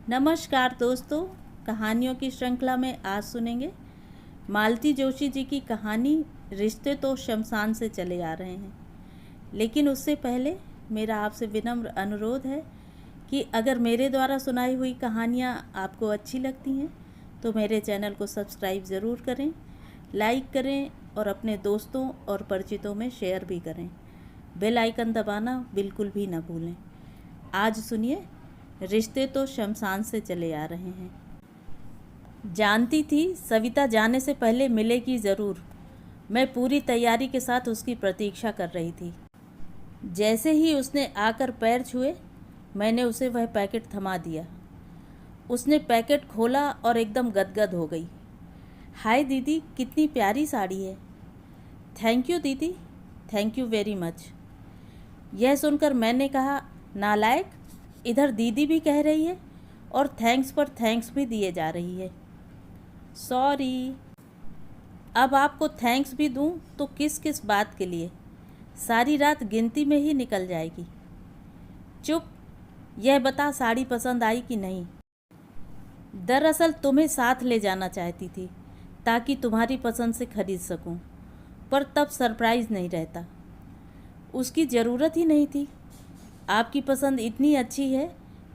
नमस्कार दोस्तों, कहानियों की श्रृंखला में आज सुनेंगे मालती जोशी जी की कहानी रिश्ते तो शमशान से चले आ रहे हैं। लेकिन उससे पहले मेरा आपसे विनम्र अनुरोध है कि अगर मेरे द्वारा सुनाई हुई कहानियाँ आपको अच्छी लगती हैं तो मेरे चैनल को सब्सक्राइब ज़रूर करें, लाइक करें और अपने दोस्तों और परिचितों में शेयर भी करें। बेल आइकन दबाना बिल्कुल भी ना भूलें। आज सुनिए, रिश्ते तो शमशान से चले आ रहे हैं। जानती थी सविता जाने से पहले मिलेगी ज़रूर। मैं पूरी तैयारी के साथ उसकी प्रतीक्षा कर रही थी। जैसे ही उसने आकर पैर छुए, मैंने उसे वह पैकेट थमा दिया। उसने पैकेट खोला और एकदम गदगद हो गई। हाय दीदी, कितनी प्यारी साड़ी है। थैंक यू दीदी, थैंक यू वेरी मच। यह सुनकर मैंने कहा, नालायक, इधर दीदी भी कह रही है और थैंक्स पर थैंक्स भी दिए जा रही है। सॉरी, अब आपको थैंक्स भी दूं तो किस किस बात के लिए? सारी रात गिनती में ही निकल जाएगी। चुप, यह बता साड़ी पसंद आई कि नहीं? दरअसल तुम्हें साथ ले जाना चाहती थी ताकि तुम्हारी पसंद से खरीद सकूं, पर तब सरप्राइज़ नहीं रहता। उसकी ज़रूरत ही नहीं थी। आपकी पसंद इतनी अच्छी है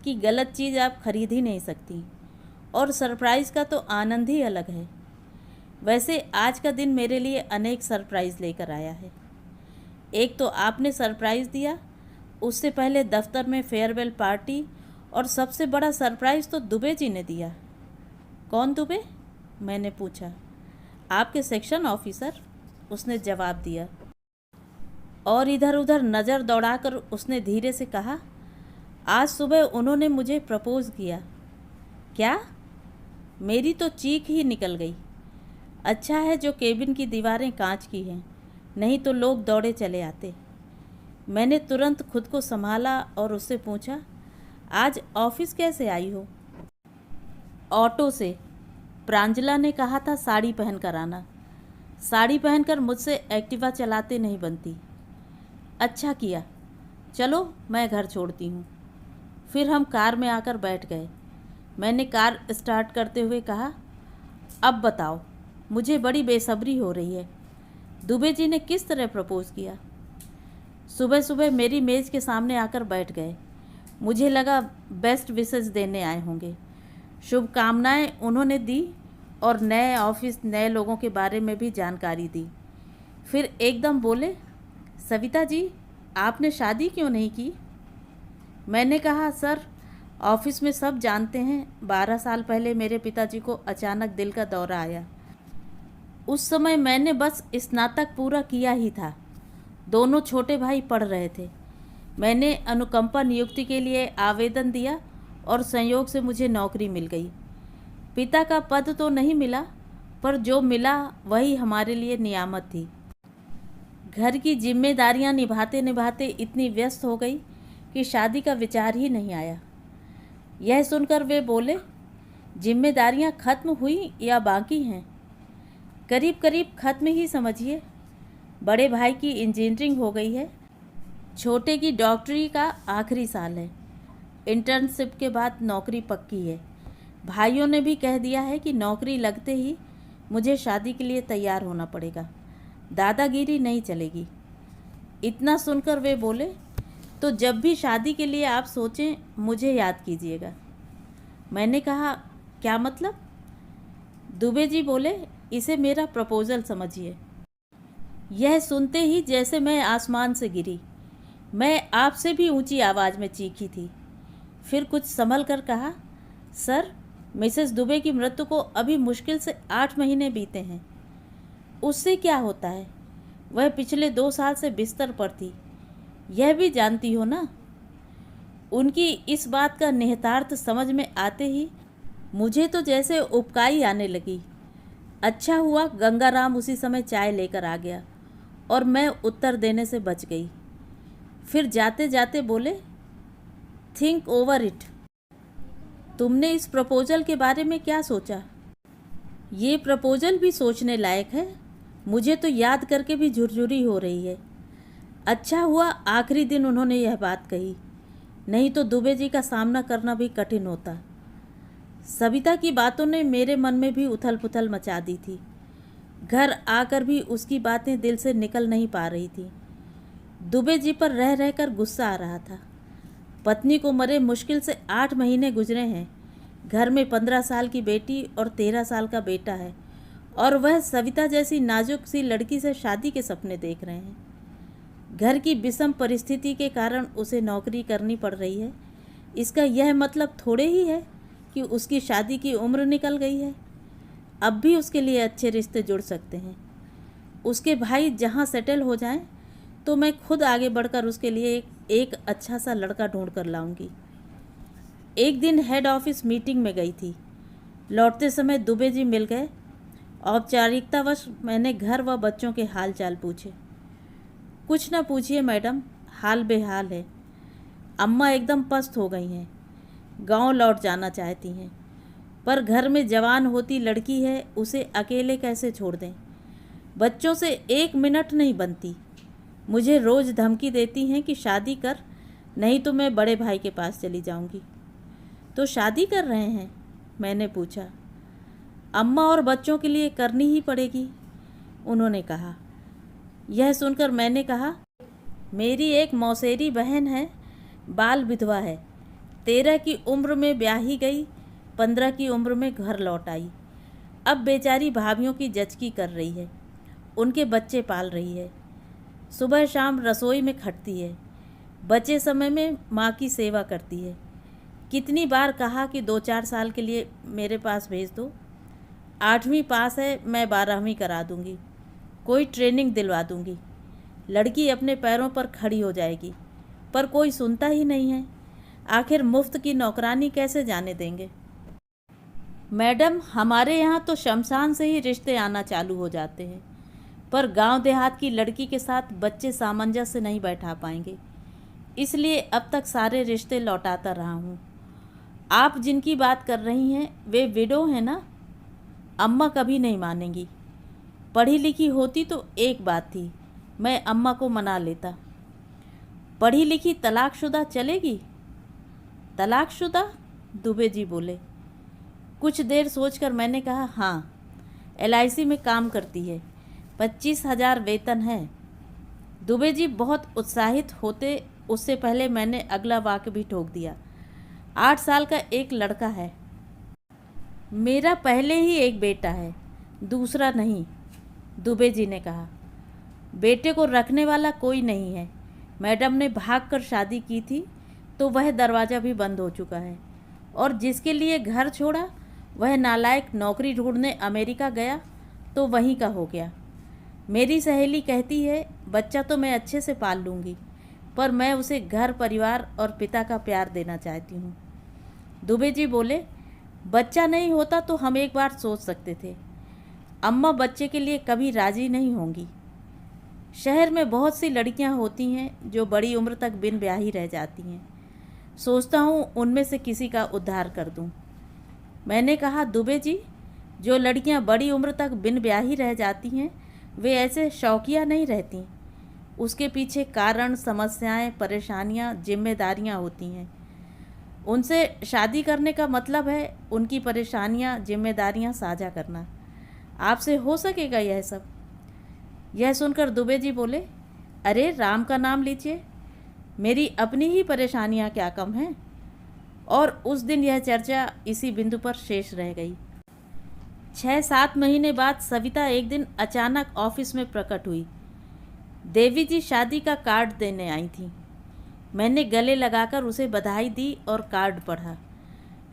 कि गलत चीज़ आप खरीद ही नहीं सकती, और सरप्राइज़ का तो आनंद ही अलग है। वैसे आज का दिन मेरे लिए अनेक सरप्राइज़ लेकर आया है। एक तो आपने सरप्राइज़ दिया, उससे पहले दफ्तर में फेयरवेल पार्टी, और सबसे बड़ा सरप्राइज़ तो दुबे जी ने दिया। कौन दुबे? मैंने पूछा। आपके सेक्शन ऑफिसर, उसने जवाब दिया। और इधर उधर नज़र दौड़ाकर उसने धीरे से कहा, आज सुबह उन्होंने मुझे प्रपोज़ किया। क्या? मेरी तो चीख ही निकल गई। अच्छा है जो केबिन की दीवारें कांच की हैं, नहीं तो लोग दौड़े चले आते। मैंने तुरंत खुद को संभाला और उससे पूछा, आज ऑफिस कैसे आई हो? ऑटो से। प्रांजला ने कहा था साड़ी पहन कर आना। साड़ी पहनकर मुझसे एक्टिवा चलाते नहीं बनती। अच्छा किया, चलो मैं घर छोड़ती हूँ। फिर हम कार में आकर बैठ गए। मैंने कार स्टार्ट करते हुए कहा, अब बताओ, मुझे बड़ी बेसब्री हो रही है। दुबे जी ने किस तरह प्रपोज़ किया? सुबह सुबह मेरी मेज़ के सामने आकर बैठ गए। मुझे लगा बेस्ट विशेस देने आए होंगे। शुभकामनाएं उन्होंने दी और नए ऑफिस, नए लोगों के बारे में भी जानकारी दी। फिर एकदम बोले, सविता जी, आपने शादी क्यों नहीं की? मैंने कहा, सर, ऑफिस में सब जानते हैं 12 साल पहले मेरे पिताजी को अचानक दिल का दौरा आया। उस समय मैंने बस स्नातक पूरा किया ही था। दोनों छोटे भाई पढ़ रहे थे। मैंने अनुकंपा नियुक्ति के लिए आवेदन दिया और संयोग से मुझे नौकरी मिल गई। पिता का पद तो नहीं मिला, पर जो मिला वही हमारे लिए नियामत थी। घर की जिम्मेदारियां निभाते निभाते इतनी व्यस्त हो गई कि शादी का विचार ही नहीं आया। यह सुनकर वे बोले, जिम्मेदारियां खत्म हुई या बाकी हैं? करीब करीब खत्म ही समझिए। बड़े भाई की इंजीनियरिंग हो गई है, छोटे की डॉक्टरी का आखिरी साल है। इंटर्नशिप के बाद नौकरी पक्की है। भाइयों ने भी कह दिया है कि नौकरी लगते ही मुझे शादी के लिए तैयार होना पड़ेगा। दादागिरी नहीं चलेगी। इतना सुनकर वे बोले, तो जब भी शादी के लिए आप सोचें मुझे याद कीजिएगा। मैंने कहा, क्या मतलब? दुबे जी बोले, इसे मेरा प्रपोज़ल समझिए। यह सुनते ही जैसे मैं आसमान से गिरी। मैं आपसे भी ऊंची आवाज़ में चीखी थी। फिर कुछ संभल कर कहा, सर, मिसेस दुबे की मृत्यु को अभी मुश्किल से 8 महीने बीते हैं। उससे क्या होता है? वह पिछले 2 साल से बिस्तर पर थी, यह भी जानती हो ना। उनकी इस बात का निहितार्थ समझ में आते ही मुझे तो जैसे उबकाई आने लगी। अच्छा हुआ गंगाराम उसी समय चाय लेकर आ गया और मैं उत्तर देने से बच गई। फिर जाते जाते बोले, थिंक ओवर इट। तुमने इस प्रपोज़ल के बारे में क्या सोचा? ये प्रपोज़ल भी सोचने लायक है। मुझे तो याद करके भी झुरझुरी हो रही है। अच्छा हुआ आखिरी दिन उन्होंने यह बात कही, नहीं तो दुबे जी का सामना करना भी कठिन होता। सविता की बातों ने मेरे मन में भी उथल पुथल मचा दी थी। घर आकर भी उसकी बातें दिल से निकल नहीं पा रही थी। दुबे जी पर रह रहकर गुस्सा आ रहा था। पत्नी को मरे मुश्किल से 8 महीने गुजरे हैं। घर में 15 साल की बेटी और 13 साल का बेटा है और वह सविता जैसी नाजुक सी लड़की से शादी के सपने देख रहे हैं। घर की विषम परिस्थिति के कारण उसे नौकरी करनी पड़ रही है। इसका यह मतलब थोड़े ही है कि उसकी शादी की उम्र निकल गई है। अब भी उसके लिए अच्छे रिश्ते जुड़ सकते हैं। उसके भाई जहाँ सेटल हो जाएं तो मैं खुद आगे बढ़कर उसके लिए एक अच्छा सा लड़का ढूंढ कर लाऊंगी। एक दिन हेड ऑफिस मीटिंग में गई थी। लौटते समय दुबे जी मिल गए। औपचारिकतावश मैंने घर व बच्चों के हाल चाल पूछे। कुछ न पूछिए मैडम, हाल बेहाल है। अम्मा एकदम पस्त हो गई हैं। गांव लौट जाना चाहती हैं, पर घर में जवान होती लड़की है, उसे अकेले कैसे छोड़ दें। बच्चों से 1 मिनट नहीं बनती। मुझे रोज़ धमकी देती हैं कि शादी कर, नहीं तो मैं बड़े भाई के पास चली जाऊंगी। तो शादी कर रहे हैं? मैंने पूछा। अम्मा और बच्चों के लिए करनी ही पड़ेगी, उन्होंने कहा। यह सुनकर मैंने कहा, मेरी एक मौसेरी बहन है, बाल विधवा है। 13 की उम्र में ब्याही गई, 15 की उम्र में घर लौट आई। अब बेचारी भाभीयों की जचकी कर रही है, उनके बच्चे पाल रही है। सुबह शाम रसोई में खटती है, बचे समय में माँ की सेवा करती है। कितनी बार कहा कि 2-4 साल के लिए मेरे पास भेज दो। 8वीं पास है, मैं 12वीं करा दूंगी, कोई ट्रेनिंग दिलवा दूंगी। लड़की अपने पैरों पर खड़ी हो जाएगी, पर कोई सुनता ही नहीं है। आखिर मुफ्त की नौकरानी कैसे जाने देंगे। मैडम, हमारे यहाँ तो शमशान से ही रिश्ते आना चालू हो जाते हैं, पर गांव देहात की लड़की के साथ बच्चे सामंजस्य नहीं बैठा पाएंगे, इसलिए अब तक सारे रिश्ते लौटाता रहा हूँ। आप जिनकी बात कर रही हैं वे विडो हैं ना? अम्मा कभी नहीं मानेंगी। पढ़ी लिखी होती तो एक बात थी, मैं अम्मा को मना लेता। पढ़ी लिखी तलाकशुदा चलेगी? तलाकशुदा? दुबे जी बोले। कुछ देर सोचकर मैंने कहा, हाँ, LIC में काम करती है, 25,000 वेतन है। दुबे जी बहुत उत्साहित होते उससे पहले मैंने अगला वाक्य भी ठोक दिया। 8 साल का एक लड़का है। मेरा पहले ही एक बेटा है, दूसरा नहीं, दुबे जी ने कहा। बेटे को रखने वाला कोई नहीं है। मैडम ने भागकर शादी की थी तो वह दरवाज़ा भी बंद हो चुका है, और जिसके लिए घर छोड़ा वह नालायक नौकरी ढूंढने अमेरिका गया तो वहीं का हो गया। मेरी सहेली कहती है बच्चा तो मैं अच्छे से पाल लूँगी, पर मैं उसे घर परिवार और पिता का प्यार देना चाहती हूँ। दुबे जी बोले, बच्चा नहीं होता तो हम एक बार सोच सकते थे। अम्मा बच्चे के लिए कभी राज़ी नहीं होंगी। शहर में बहुत सी लड़कियां होती हैं जो बड़ी उम्र तक बिन ब्याही रह जाती हैं। सोचता हूँ उनमें से किसी का उद्धार कर दूँ। मैंने कहा, दुबे जी, जो लड़कियां बड़ी उम्र तक बिन ब्याही रह जाती हैं वे ऐसे शौकिया नहीं रहती। उसके पीछे कारण, समस्याएं, परेशानियां, जिम्मेदारियां होती हैं। उनसे शादी करने का मतलब है उनकी परेशानियां, जिम्मेदारियां साझा करना। आपसे हो सकेगा यह सब? यह सुनकर दुबे जी बोले, अरे राम का नाम लीजिए, मेरी अपनी ही परेशानियां क्या कम हैं। और उस दिन यह चर्चा इसी बिंदु पर शेष रह गई। 6-7 महीने बाद सविता एक दिन अचानक ऑफिस में प्रकट हुई। देवी जी शादी का कार्ड देने आई थी। मैंने गले लगाकर उसे बधाई दी और कार्ड पढ़ा।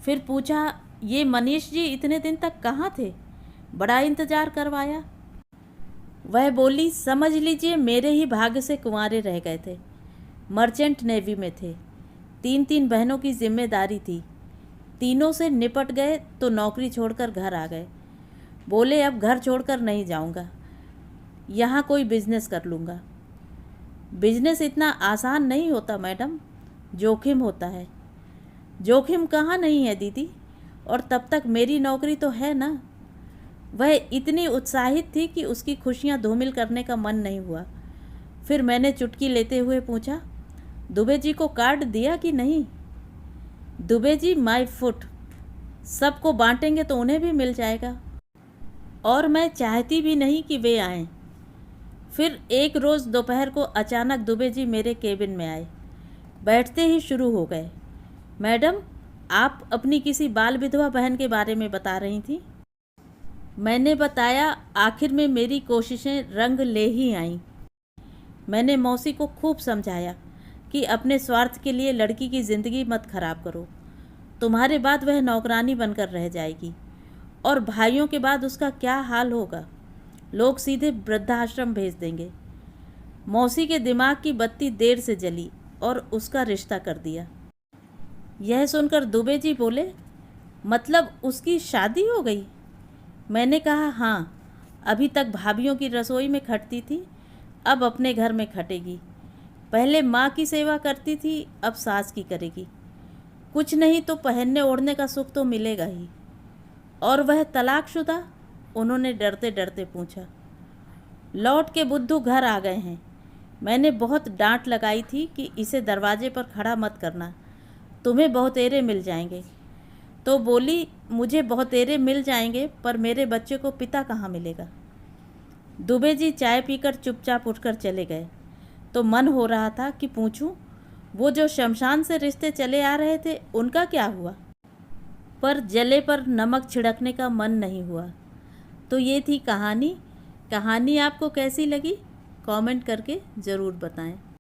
फिर पूछा, ये मनीष जी इतने दिन तक कहाँ थे? बड़ा इंतज़ार करवाया। वह बोली, समझ लीजिए मेरे ही भाग्य से कुंवारे रह गए थे। मर्चेंट नेवी में थे। 3 बहनों की जिम्मेदारी थी। तीनों से निपट गए तो नौकरी छोड़कर घर आ गए। बोले, अब घर छोड़कर नहीं जाऊंगा, यहाँ कोई बिजनेस कर लूँगा। बिजनेस इतना आसान नहीं होता मैडम, जोखिम होता है। जोखिम कहाँ नहीं है दीदी, और तब तक मेरी नौकरी तो है ना। वह इतनी उत्साहित थी कि उसकी खुशियाँ धूमिल करने का मन नहीं हुआ। फिर मैंने चुटकी लेते हुए पूछा, दुबे जी को कार्ड दिया कि नहीं? दुबे जी, माय फुट, सबको बांटेंगे तो उन्हें भी मिल जाएगा। और मैं चाहती भी नहीं कि वे आएं। फिर एक रोज़ दोपहर को अचानक दुबे जी मेरे केबिन में आए। बैठते ही शुरू हो गए, मैडम, आप अपनी किसी बाल विधवा बहन के बारे में बता रही थी। मैंने बताया। आखिर में मेरी कोशिशें रंग ले ही आईं। मैंने मौसी को खूब समझाया कि अपने स्वार्थ के लिए लड़की की ज़िंदगी मत खराब करो। तुम्हारे बाद वह नौकरानी बनकर रह जाएगी, और भाइयों के बाद उसका क्या हाल होगा। लोग सीधे वृद्धाश्रम भेज देंगे। मौसी के दिमाग की बत्ती देर से जली और उसका रिश्ता कर दिया। यह सुनकर दुबे जी बोले, मतलब उसकी शादी हो गई? मैंने कहा, हाँ, अभी तक भाभीयों की रसोई में खटती थी, अब अपने घर में खटेगी। पहले माँ की सेवा करती थी, अब सास की करेगी। कुछ नहीं तो पहनने ओढ़ने का सुख तो मिलेगा ही। और वह तलाकशुदा? उन्होंने डरते डरते पूछा। लौट के बुद्धू घर आ गए हैं। मैंने बहुत डांट लगाई थी कि इसे दरवाजे पर खड़ा मत करना, तुम्हें बहुतेरे मिल जाएंगे। तो बोली, मुझे बहुतेरे मिल जाएंगे, पर मेरे बच्चे को पिता कहाँ मिलेगा। दुबे जी चाय पीकर चुपचाप उठकर चले गए। तो मन हो रहा था कि पूछूं, वो जो शमशान से रिश्ते चले आ रहे थे उनका क्या हुआ, पर जले पर नमक छिड़कने का मन नहीं हुआ। तो ये थी कहानी। कहानी आपको कैसी लगी कमेंट करके ज़रूर बताएं।